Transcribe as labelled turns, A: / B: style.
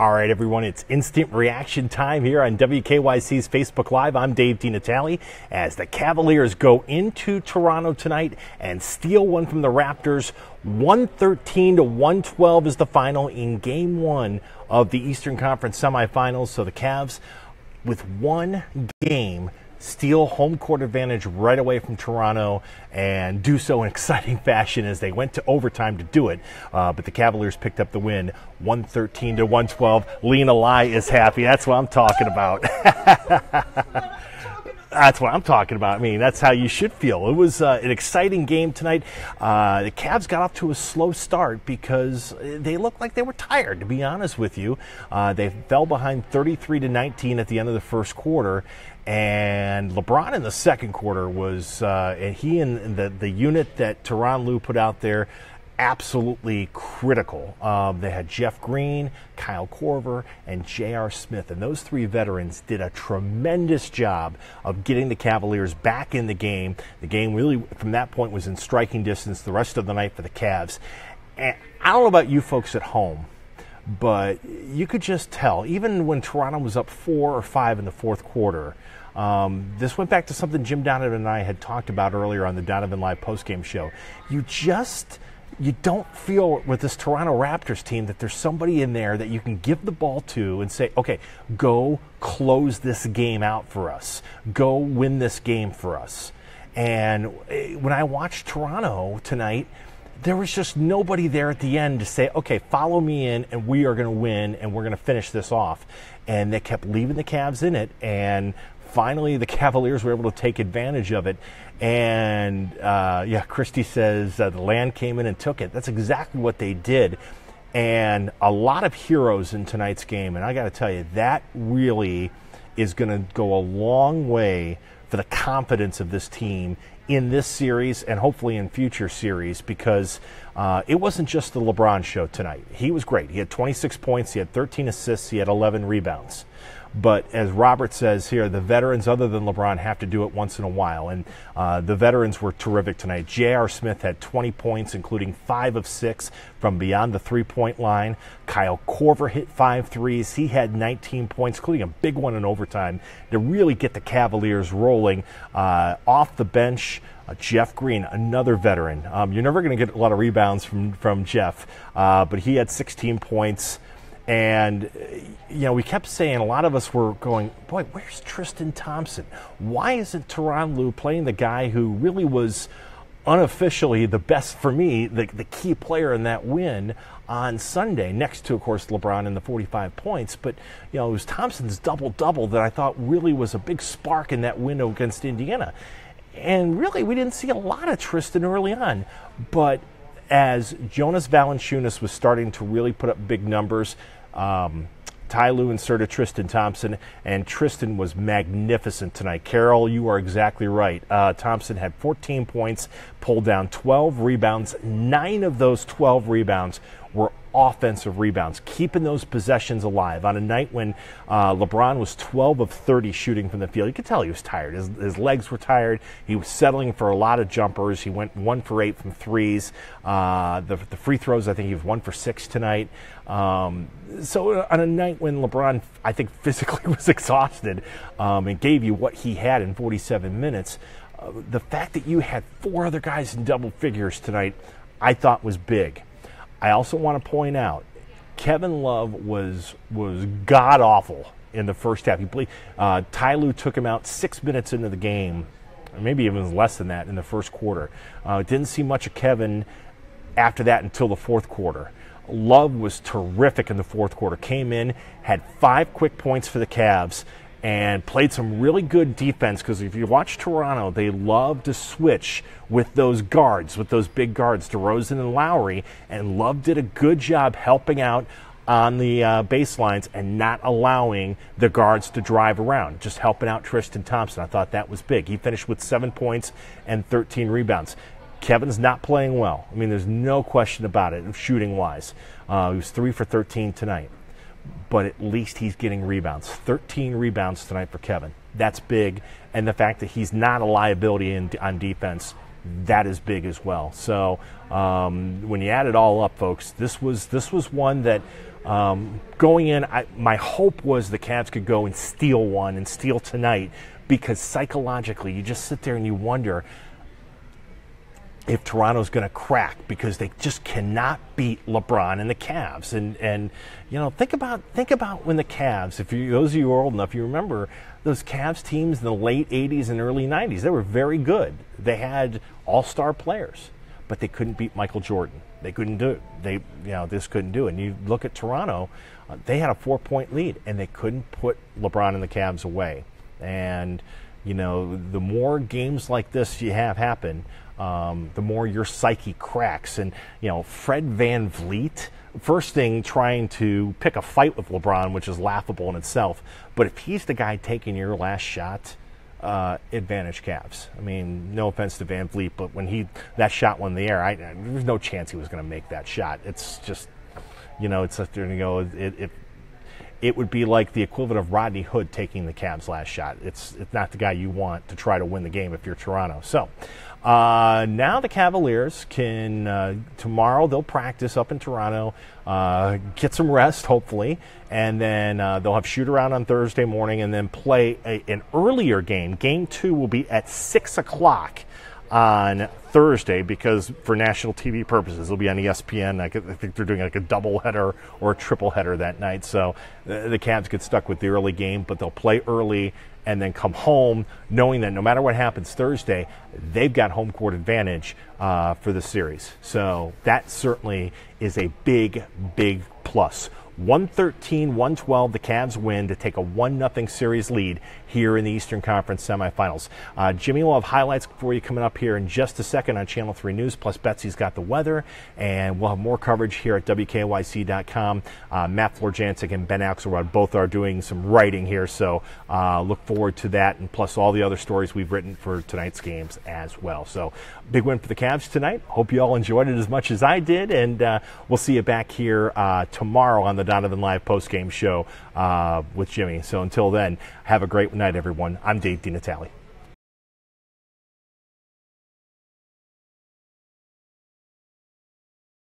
A: All right, everyone, it's instant reaction time here on WKYC's Facebook Live. I'm Dave DeNatale as the Cavaliers go into Toronto tonight and steal one from the Raptors. 113-112 is the final in Game 1 of the Eastern Conference semifinals. So the Cavs, with one game, steal home court advantage right away from Toronto and do so in exciting fashion as they went to overtime to do it. But the Cavaliers picked up the win, 113-112. Lena Lai is happy. That's what I'm talking about. That's what I'm talking about. I mean, that's how you should feel. It was an exciting game tonight. The Cavs got off to a slow start because they looked like they were tired, to be honest with you. They fell behind 33-19 at the end of the first quarter. And LeBron in the second quarter was, and he and the unit that Tyronn Lue put out there, absolutely critical. They had Jeff Green, Kyle Korver, and J.R. Smith, and those three veterans did a tremendous job of getting the Cavaliers back in the game. The game really, from that point, was in striking distance the rest of the night for the Cavs. And I don't know about you folks at home, but you could just tell, even when Toronto was up 4 or 5 in the fourth quarter, this went back to something Jim Donovan and I had talked about earlier on the Donovan Live postgame show. You don't feel with this Toronto Raptors team that there's somebody in there that you can give the ball to and say, okay, go close this game out for us. Go win this game for us. And when I watched Toronto tonight, there was just nobody there at the end to say, okay, follow me in and we are going to win and we're going to finish this off. And they kept leaving the Cavs in it, and finally the Cavaliers were able to take advantage of it. And yeah, Christy says the land came in and took it. That's exactly what they did. And a lot of heroes in tonight's game. And I got to tell you, that really is going to go a long way for the confidence of this team in this series and hopefully in future series, because it wasn't just the LeBron show tonight. He was great. He had 26 points. He had 13 assists. He had 11 rebounds. But as Robert says here, the veterans other than LeBron have to do it once in a while. And the veterans were terrific tonight. J.R. Smith had 20 points, including 5 of 6 from beyond the three-point line. Kyle Korver hit 5 threes. He had 19 points, including a big one in overtime, to really get the Cavaliers rolling. Off the bench, Jeff Green, another veteran. You're never going to get a lot of rebounds from Jeff, but he had 16 points. And, you know, we kept saying, a lot of us were going, boy, where's Tristan Thompson? Why isn't Tyronn Lue playing the guy who really was unofficially the best, for me, the key player in that win on Sunday, next to, of course, LeBron and the 45 points. But, you know, it was Thompson's double-double that I thought really was a big spark in that win against Indiana. And really, we didn't see a lot of Tristan early on. But as Jonas Valanciunas was starting to really put up big numbers, Ty Lue inserted Tristan Thompson, and Tristan was magnificent tonight. Carol, you are exactly right. Thompson had 14 points, pulled down 12 rebounds. 9 of those 12 rebounds were offensive rebounds, keeping those possessions alive on a night when LeBron was 12 of 30 shooting from the field. You could tell he was tired. His legs were tired. He was settling for a lot of jumpers. He went 1 for 8 from threes. The free throws, I think he was 1 for 6 tonight. So on a night when LeBron, I think, physically was exhausted and gave you what he had in 47 minutes, the fact that you had 4 other guys in double figures tonight, I thought was big. I also want to point out, Kevin Love was god-awful in the first half. Ty Lue took him out 6 minutes into the game, or maybe even less than that in the first quarter. Didn't see much of Kevin after that until the fourth quarter. Love was terrific in the fourth quarter. Came in, had 5 quick points for the Cavs, and played some really good defense, because if you watch Toronto, they love to switch with those guards, with those big guards, DeRozan and Lowry, and Love did a good job helping out on the baselines and not allowing the guards to drive around, just helping out Tristan Thompson. I thought that was big. He finished with 7 points and 13 rebounds. Kevin's not playing well. I mean, there's no question about it, shooting-wise. He was 3 for 13 tonight. But at least he's getting rebounds. 13 rebounds tonight for Kevin. That's big. And the fact that he's not a liability on defense, that is big as well. So when you add it all up, folks, this was one that Going in, my hope was the Cavs could go and steal one and steal tonight, because psychologically you just sit there and you wonder if Toronto's going to crack, because they just cannot beat LeBron and the Cavs. And think about when the Cavs, those of you who are old enough, you remember those Cavs teams in the late 80s and early 90s. They were very good. They had all-star players, but they couldn't beat Michael Jordan. They couldn't do it. This couldn't do it. And you look at Toronto, they had a 4-point lead, and they couldn't put LeBron and the Cavs away. And, the more games like this you have happen, the more your psyche cracks. And, Fred VanVleet, first thing, trying to pick a fight with LeBron, which is laughable in itself. But if he's the guy taking your last shot, advantage Cavs. I mean, no offense to VanVleet, but when that shot went in the air, there's no chance he was going to make that shot. It's just, it's up there and go. It would be like the equivalent of Rodney Hood taking the Cavs' last shot. It's not the guy you want to try to win the game if you're Toronto. So now the Cavaliers can, tomorrow they'll practice up in Toronto, get some rest, hopefully, and then they'll have shoot-around on Thursday morning and then play an earlier game. Game 2 will be at 6 o'clock on Thursday, because for national TV purposes, it'll be on ESPN. I think they're doing like a double header or a triple header that night. So the Cavs get stuck with the early game, but they'll play early and then come home knowing that no matter what happens Thursday, they've got home court advantage for the series. So that certainly is a big, big plus. 113-112, the Cavs win to take a 1-0 series lead here in the Eastern Conference semifinals. Jimmy will have highlights for you coming up here in just a second on Channel 3 News, plus Betsy's got the weather, and we'll have more coverage here at WKYC.com. Matt Florjancic and Ben Axelrod both are doing some writing here, so look forward to that, and plus all the other stories we've written for tonight's games as well. So big win for the Cavs tonight. Hope you all enjoyed it as much as I did, and we'll see you back here tomorrow on the Donovan Live postgame show with Jimmy. So until then, have a great night, everyone. I'm Dave DeNatale.